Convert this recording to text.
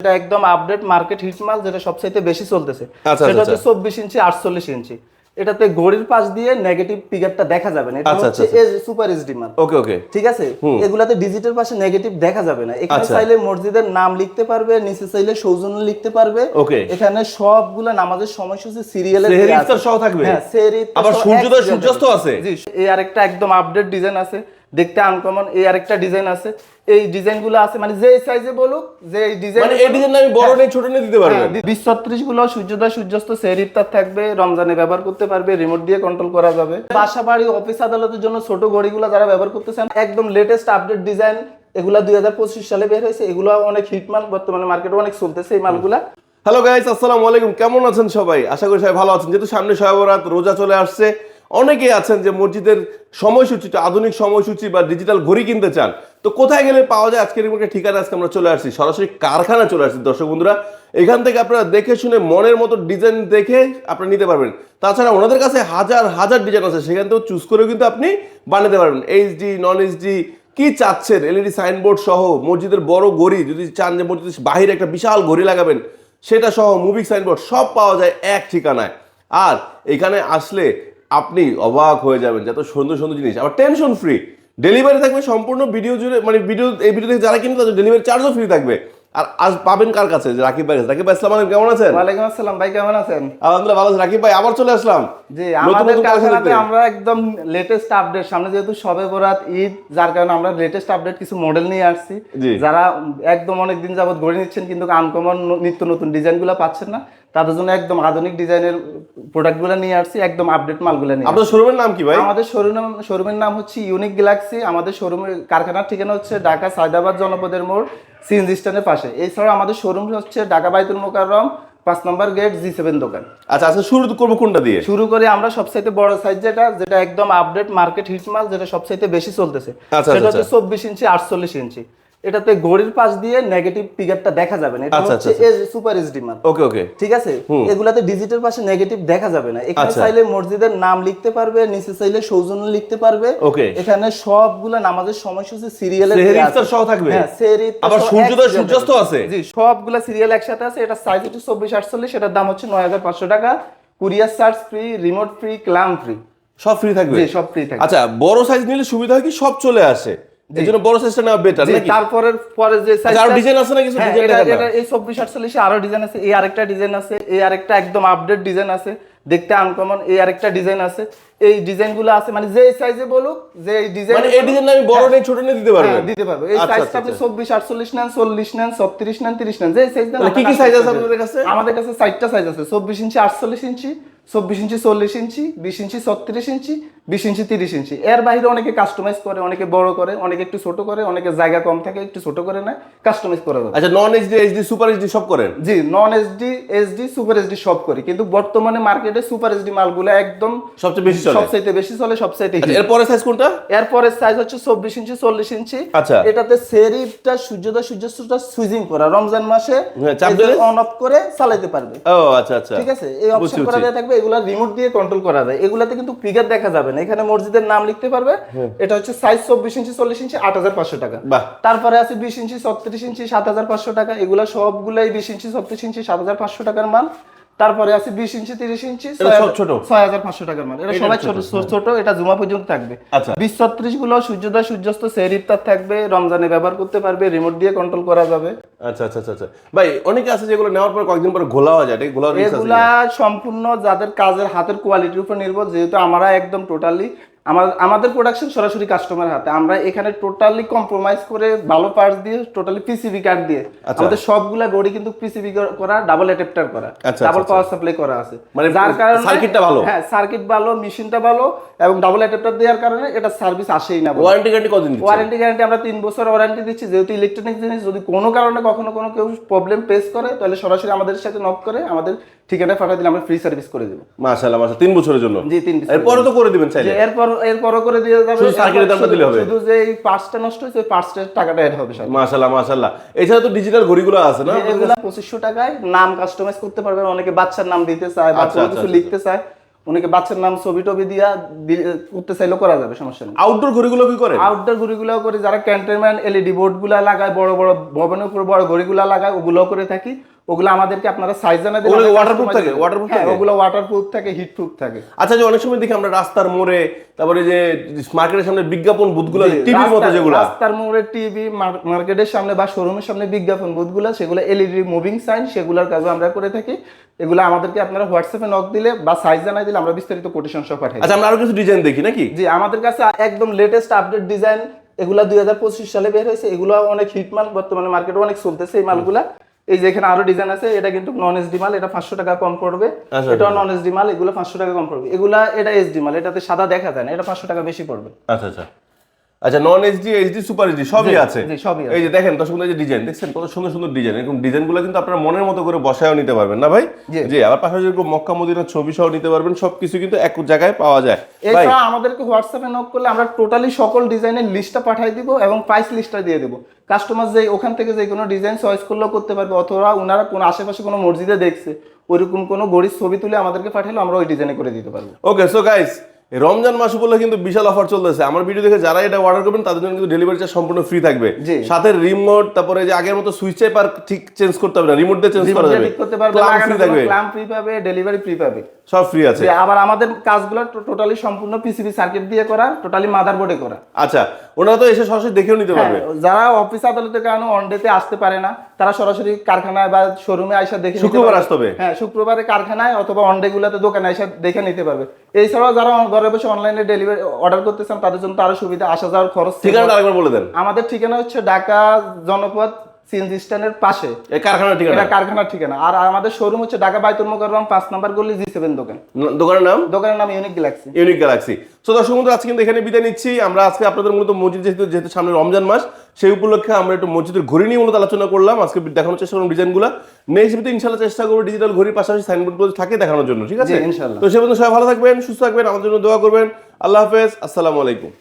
এটা একদম update market hit মাল, যেটা সবচাইতে বেশি চলতেছে। আচ্ছা, সেটা আচ্ছা। হচ্ছে 24 ইঞ্চি 48 ইঞ্চি। এটাতে ঘড়ির পাশ দিয়ে নেগেটিভ ফিগারটা দেখা যাবে না। এটা আচ্ছা, হচ্ছে আচ্ছা। সুপার এইচডি মাল। ওকে ওকে। ঠিক আছে, এগুলাতে ডিজিটাল পাশে নেগেটিভ দেখা যাবে না। এখানে আচ্ছা। চাইলে মসজিদের নাম লিখতে পারবে, নিচে চাইলে সৌজন্য লিখতে পারবে। ওকে। এখানে সবগুলা নামাজের সময়সূচি সিরিয়ালে সেহরি ইফতার সহ থাকবে। হ্যাঁ, সেহরি ইফতার আবার সহ সূর্যোদয় এক সূর্যাস্ত আছে। জি, এই আরেকটা একদম আপডেট ডিজাইন আছে, দেখতে আনকমন। এই আরেকটা ডিজাইন আছে, এই ডিজাইনগুলো আছে মানে যে সাইজে বলুক, যে ডিজাইন মানে এই ডিজাইন আমি বড় নেই ছোট নেই দিতে পারবেন। 20-36 গুলো সূর্যোদয় সূর্যাস্ত সেহরি ইফতার থাকবে, রমজানে ব্যবহার করতে পারবে, রিমোট দিয়ে কন্ট্রোল করা যাবে। বাসা বাড়ি অফিস আদালতের জন্য ছোট ঘড়িগুলো যারা ব্যবহার করতেছেন, একদম লেটেস্ট আপডেট ডিজাইন। এগুলা 2025 সালে বের হয়েছে। এগুলো অনেক হিট মাল, বর্তমানে মার্কেটে অনেক চলতেছে এই মালগুলা। হ্যালো গাইস, আসসালামু আলাইকুম। কেমন আছেন সবাই? আশা করি সবাই ভালো আছেন। যেহেতু সামনে শবে বরাত, রোজা চলে আসছে, অনেকেই আছেন যে মসজিদের সময়সূচিটা আধুনিক সময়সূচি বা ডিজিটাল ঘড়ি কিনতে চান। তো কোথায় গেলে পাওয়া যায়? আজকের একটা ঠিকানা, আজকে আমরা চলে আসছি, সরাসরি কারখানা চলে আসছি দর্শক বন্ধুরা। এখান থেকে আপনারা দেখে শুনে মনের মতো ডিজাইন দেখে আপনারা নিতে পারবেন। তাছাড়া ওনাদের কাছে হাজার হাজার ডিজাইন আছে, সেখান থেকেও চুজ করেও কিন্তু আপনি বানাতে পারবেন। এইচডি, নন এইচডি কি চাচ্ছেন, এলইডি সাইনবোর্ড সহ মসজিদের বড় ঘড়ি, যদি চান যে মসজিদের বাহিরে একটা বিশাল ঘড়ি লাগাবেন সেটা সহ মুভিং সাইনবোর্ড সব পাওয়া যায় এক ঠিকানায়। আর এখানে আসলে আপনি অবাক হয়ে যাবেন, যত সুন্দর সুন্দর জিনিস। আবার টেনশন ফ্রি ডেলিভারি থাকবে সম্পূর্ণ ভিডিও জুড়ে, মানে এই ভিডিও থেকে যারা কিনবে তাদের ডেলিভারি চার্জও ফ্রি থাকবে। আর আজ পাবেন কার কাছে? যে রাকিব ভাই। রাকিব ভাই, আসসালামু আলাইকুম, কেমন আছেন? ওয়ালাইকুম আসসালাম ভাই, কেমন আছেন? আলহামদুলিল্লাহ ভালো আছি। রাকিব ভাই, আবার চলে আসলাম। জি, আমাদের কারখানাতে আমরা একদম লেটেস্ট আপডেট, সামনে যেহেতু শবে বরাত, ঈদ, যার কারণে আমরা লেটেস্ট আপডেট কিছু মডেল নিয়ে আসছি। যারা একদম অনেকদিন যাবত ঘড়ি নিচ্ছেন কিন্তু আনকমন নিত্য নতুন ডিজাইনগুলো পাচ্ছেন না, তাদের জন্য একদম আধুনিক ডিজাইনের প্রোডাক্টগুলো নিয়ে আসছি, একদম আপডেট মালগুলো নিয়ে। আপনাদের শোরুমের নাম কি ভাই? আমাদের শোরুমের নাম হচ্ছে ইউনিক গ্যালাক্সি। আমাদের শোরুমের কারখানার ঠিকানা হচ্ছে ঢাকা সায়দাবাদ জনপদের মোড়, সিএনজি স্ট্যান্ডের পাশে। এছাড়াও আমাদের শোরুম হচ্ছে ঢাকা বাইতুল মোকাররম 5 নম্বর গেট, G7 দোকান। আচ্ছা আচ্ছা, শুরু করবো কোনটা দিয়ে? শুরু করি আমরা সবচাইতে বড় সাইজ, যেটা একদম আপডেট মার্কেট হিট মাল, যেটা সবচাইতে বেশি চলতেছে। সেটা হচ্ছে 24 ইঞ্চি 48 ইঞ্চি। এটাতে ঘড়ির পাশ দিয়ে নেগেটিভ ফিগারটা দেখা যাবে না। এটা হচ্ছে সুপার এইচডি মাল। ওকে ওকে, ঠিক আছে, এগুলাতে ডিজিটাল পাশে নেগেটিভ দেখা যাবে না। এখানে চাইলে মসজিদের নাম লিখতে পারবে, নিচে চাইলে সৌজন্য লিখতে পারবে। ওকে। এখানে সবগুলা নামাজের সময়সূচি সিরিয়ালে সেহরি ইফতার সহ থাকবে। হ্যাঁ, সেহরি ইফতার আবার সহ সূর্যোদয় সূর্যাস্ত আছে। জি, সবগুলা সিরিয়াল একসাথে আছে। এটা সাইজ হচ্ছে 24-48, এটার দাম হচ্ছে 9500 টাকা। Courier charge free, remote free, ক্লাম ফ্রি, সব ফ্রি থাকবে। জি, সব ফ্রি থাকবে। আচ্ছা, বড় সাইজ নিলে সুবিধা হয় কি সব চলে আসে, এই জন্য বড় সাইজটা নেওয়া বেটার নাকি? পরে যে সাইজ আর ডিজাইন আছে না কিছু? ডিজাইন এটা এই 24-48 আরো ডিজাইন আছে, এই আরেকটা ডিজাইন আছে, এই আরেকটা একদম আপডেট ডিজাইন আছে, দেখতে আনকমন। এই আরেকটা ডিজাইন আছে, এই ডিজাইনগুলো আছে মানে যে সাইজে বলুক, যে ডিজাইন, মানে এই ডিজাইন আমি বড় নেই ছোট নেই দিতে পারবেন। দিতে পারবো। এই সাইজটা আপনি 24-48 নেন, 40 নেন, 36 নেন, 30 নেন, যে সাইজ দেন। কি কি সাইজ আছে আপনাদের কাছে? আমাদের কাছে 4টা সাইজ আছে: 24 ইঞ্চি 48 ইঞ্চি, 24 ইঞ্চি 40 ইঞ্চি, 20 ইঞ্চি 36 ইঞ্চি, 20 ইঞ্চি 30 ইঞ্চি। এর বাইরে অনেকে কাস্টমাইজ করে, অনেকে বড় করে, অনেকে একটু ছোট করে, অনেকে জায়গা কম থাকে একটু ছোট করে নেয়, কাস্টমাইজ করা যাবে। আচ্ছা, non HD, HD, super HD সব করেন? জি, non HD, HD, super HD সব করি, কিন্তু বর্তমানে মার্কেটে সুপার এইচডি মালগুলো একদম সবচেয়ে বেশি চলে, সবচাইতে বেশি চলে, সবচাইতে হিট। এরপরে সাইজ কোনটা? এরপরে সাইজ হচ্ছে 24 ইঞ্চি 40 ইঞ্চি। আচ্ছা, এটাতে সেহরিটা সূর্যোদয় সূর্যাস্তটা সুইচিং করা, রমজান মাসে অন অফ করে চালাতে পারবে। ও আচ্ছা আচ্ছা, ঠিক আছে, এই অপশন করা দেয়া থাকবে। এগুলা রিমোট দিয়ে কন্ট্রোল করা যায়। এগুলাতে কিন্তু ফিগার দেখা যাবে না, এখানে মসজিদের নাম লিখতে পারবে। এটা হচ্ছে সাইজ 24 ইঞ্চি 40 ইঞ্চি 8500 টাকা। তারপরে আছে 20 ইঞ্চি 36 ইঞ্চি 7500 টাকা। এগুলা সবগুলাই 20 ইঞ্চি 36 ইঞ্চি 7500 টাকার মাল। তারপরে আছে 20 ইঞ্চি 30 ইঞ্চি 6500 টাকার মাল। এটা সবাই ছোট ছোট, এটা জুমা পর্যন্ত থাকবে। 20-36 গুলো সূর্যোদয় সূর্যাস্ত সেহরি ইফতার থাকবে, রমজানে ব্যবহার করতে পারবে, রিমোট দিয়ে কন্ট্রোল করা যাবে। আচ্ছা আচ্ছা আচ্ছা ভাই, অনেকে আছে যেগুলো নেওয়ার পর কয়েকদিন পরে ঘোলা হয়ে যায়, এগুলা সম্পূর্ণ যাদের কাজের হাতের কোয়ালিটির উপর নির্ভর। যেহেতু আমরা একদম টোটালি আমাদের প্রোডাকশন সরাসরি কাস্টমার হাতে, আমরা এখানে টোটালি কম্প্রোমাইজ করে ভালো পার্টস দিয়ে, টোটালি পিসিবি কার্ড দিয়ে আমাদের সবগুলা গড়ি কিন্তু পিসিবি করা, ডাবল অ্যাডাপ্টার করা, ডাবল পাওয়ার সাপ্লাই করা আছে, মানে যার কারণে সার্কিটটা ভালো। হ্যাঁ, সার্কিট ভালো, মেশিনটা ভালো, এবং ডাবল অ্যাডাপ্টার দেওয়ার কারণে এটা সার্ভিস আসেই না। ওয়ারেন্টি গ্যারান্টি কতদিন দিচ্ছেন? ওয়ারেন্টি গ্যারান্টি আমরা 3 বছর ওয়ারেন্টি দিচ্ছি। যেহেতু ইলেকট্রনিক জিনিস, যদি কোনো কারণে কখনো কেউ প্রবলেম ফেস করে, তাহলে সরাসরি আমাদের সাথে নক করে আমাদের ঠিকানায় পাঠিয়ে দিলে আমরা ফ্রি সার্ভিস করে দেব। মাশাআল্লাহ মাশাআল্লাহ, 3 বছরের জন্য? জি, 3 বছর। এরপরও তো করে দিবেন চাইলে? এরপরও করে দিয়ে যাবে। শুধু সার্কিটের দামটা দিলে হবে? শুধু যে এই পার্টসটা নষ্ট হয়েছে, ওই পার্টসটার টাকাটা এড হবে সব। মাশাআল্লাহ মাশাআল্লাহ। এছাড়া তো ডিজিটাল ঘড়িগুলো আছে না? এগুলা 2500 টাকায় নাম কাস্টমাইজ করতে পারবেন। অনেকে বাচ্চার নাম দিতে চায় বা কোনো কিছু লিখতে চায়, উনিকে বাচ্চার নাম ছবি টবি দিয়া করতে চাইলেও করা যাবে, সমস্যা নেই। আউটডোর ঘড়িগুলো কি করে? আউটডোর ঘড়িগুলো করে, যারা ক্যান্টনমেন্ট এলইডি বোর্ড গুলা লাগায়, বড় বড় ভবনের উপর বড় ঘড়িগুলা লাগায়, ওগুলো করে থাকি। ওগুলো আমাদেরকে আপনারা সাইজ জানা দিলে ওয়াটারপ্রুফ থাকে, ওয়াটারপ্রুফ থাকে, ওগুলো ওয়াটারপ্রুফ থাকে, হিট প্রুফ থাকে। আচ্ছা, যে অনেক সময় দেখি আমরা রাস্তার মোড়ে, তারপরে যে মার্কেটের সামনে বিজ্ঞাপন বুথগুলো, টিভির মতো যেগুলো, রাস্তার মোড়ে টিভি, মার্কেটের সামনে বা শোরুমের সামনে বিজ্ঞাপন বুথগুলো, সেগুলো এলইডি মুভিং সাইন, সেগুলোর কাজও আমরা করে থাকি। এগুলো আমাদেরকে আপনারা হোয়াটসঅ্যাপে নক দিলে বা সাইজ জানাই দিলে আমরা বিস্তারিত কোটেশন সহ পাঠাই। আচ্ছা, আমরা আরো কিছু ডিজাইন দেখি নাকি? জি, আমাদের কাছে একদম লেটেস্ট আপডেট ডিজাইন, এগুলা 2025 সালে বের হয়েছে। এগুলো অনেক হিট মাল, বর্তমানে মার্কেটে অনেক চলতেছে এই মালগুলা। এই যে এখানে আরো ডিজাইন আছে, এটা কিন্তু নন এসডি মাল, এটা 500 টাকা কম পড়বে। এটা নন এসডি মাল, এগুলো 500 টাকা কম পড়বে। এগুলা এটা এসডি মাল, এটাতে সাদা দেখা যায় না, এটা 500 টাকা বেশি পড়বে। আচ্ছা আচ্ছা আচ্ছা, non HD, HD, super HD সবই আছে। এই যে দেখেন দর্শক, এই যে ডিজাইন দেখছেন, কত সুন্দর সুন্দর ডিজাইন। এরকম ডিজাইনগুলো কিন্তু আপনারা মনের মতো করে বসায়ও নিতে পারবেন না ভাই? জি, আবার পাশাপাশি এরকম মক্কা মদিনার ছবি সহ নিতে পারবেন। সবকিছু কিন্তু এক জায়গায় পাওয়া যায়। এছাড়া আমাদেরকে হোয়াটসঅ্যাপে নক করলে আমরা টোটালি সকল ডিজাইনের লিস্টটা পাঠিয়ে দিব এবং প্রাইস লিস্টটা দিয়ে দেবো। কাস্টমার যে ওখান থেকে যে কোনো ডিজাইন চয়েস করলেও করতে পারবে, অথবা ওনারা কোনো আশেপাশে কোনো মসজিদে দেখছে ওইরকম কোনো গড়ির ছবি তুলে আমাদেরকে পাঠালে আমরা ওই ডিজাইনে করে দিতে পারবো। ওকে, সো গাইস, রমজান মাস উপলক্ষে কিন্তু বিশাল অফার চলতেছে। আমার ভিডিও দেখে যারা এটা অর্ডার করবেন তাদের জন্য কিন্তু ডেলিভারি চার্জ সম্পূর্ণ ফ্রি থাকবে। সাথে রিমোট, তারপরে যে আগের মতো সুইচ চাইপ আর ঠিক চেঞ্জ করতে হবে না, রিমোট দিয়ে চেঞ্জ করা যাবে, ক্লাম ফ্রি থাকবে, ক্লাম ফ্রি পাবে, ডেলিভারি ফ্রি পাবে, সব ফ্রি আছে। আবার আমাদের কাজগুলো টোটালি সম্পূর্ণ পিসিবি সার্কিট দিয়ে করা, টোটালি মাদারবোর্ডে করা। আচ্ছা, ওনারা তো এসে সরাসরি দেখেও নিতে পারবে। যারা অফিস আদালতের কারণে অনডেতে আসতে পারে না, তারা সরাসরি কারখানায় বা শোরুমে আইসা দেখে নিতে পারবে। শুক্রবার আসতে হবে। হ্যাঁ, শুক্রবারে কারখানায় অথবা অনডে গুলাতে দোকানে আইসা দেখে নিতে পারবে। এছাড়াও যারা ঘরে বসে অনলাইনে ডেলিভারি অর্ডার করতে চান তাদের জন্য আরো সুবিধা, আসা যাওয়ার খরচ। ঠিকানাটা আরেকবার বলে দেন। আমাদের ঠিকানা হচ্ছে ঢাকা জনপদ সিএনজি স্ট্যান্ডের পাশে, এই কারখানার ঠিকানা, এটা কারখানার ঠিকানা। আর আমাদের শোরুম হচ্ছে ঢাকা বাইতুল মোকাররম 5 নম্বর গলি G7 দোকান। দোকানের নাম unique Galaxy. Unique Galaxy. So দর্শক বন্ধু, আজকে কিন্তু এখানে বিদায় নিচ্ছি আমরা। আজকে আপনাদের মূলত মসজিদ, যেহেতু সামনে রমজান মাস, সেই উপলক্ষে আমরা একটু মসজিদের ঘড়ি নিয়ে মূলত আলোচনা করলাম। আজকে দেখানোর চেষ্টা করলাম ডিজাইনগুলো। নেক্সট ভিডিওতে ইনশাআল্লাহ চেষ্টা করব ডিজিটাল ঘড়ির পাশাপাশি সাইনবোর্ড থাকে দেখানোর জন্য, ঠিক আছে? ইনশাআল্লাহ। তো সে পর্যন্ত সবাই ভালো থাকবেন, সুস্থ থাকবেন, আমাদের জন্য দোয়া করবেন। আল্লাহ হাফেজ, আসসালামু আলাইকুম।